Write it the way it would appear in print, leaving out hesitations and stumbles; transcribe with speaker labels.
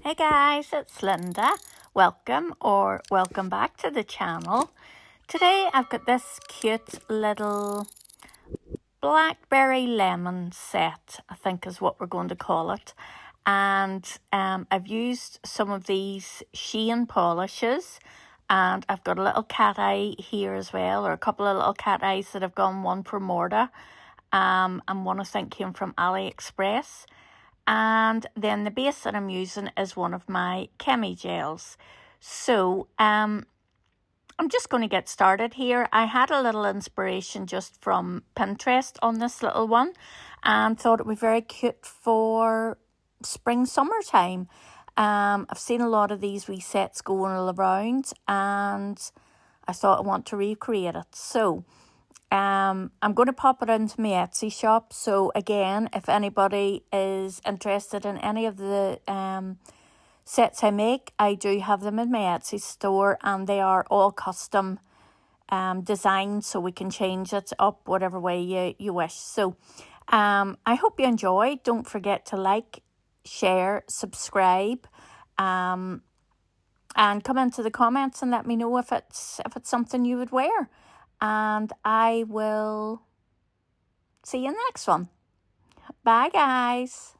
Speaker 1: Hey guys, it's Linda. Welcome back to the channel. Today I've got this cute little blackberry lemon set, I think is what we're going to call it. And I've used some of these sheen polishes, and I've got a little cat eye here as well, or a couple of little cat eyes that have gone, one from Morda, and one I think came from AliExpress. And then the base that I'm using is one of my chemi gels. So I'm just going to get started here. I had a little inspiration just from Pinterest on this little one and thought it would be very cute for spring, summertime. I've seen a lot of these wee sets going around and I thought I want to recreate it. So I'm going to pop it into my Etsy shop. So again, if anybody is interested in any of the sets I make, I do have them in my Etsy store, and they are all custom designed, so we can change it up whatever way you wish. So I hope you enjoy. Don't forget to like, share, subscribe, and come into the comments and let me know if it's something you would wear. And I will see you in the next one. Bye, guys.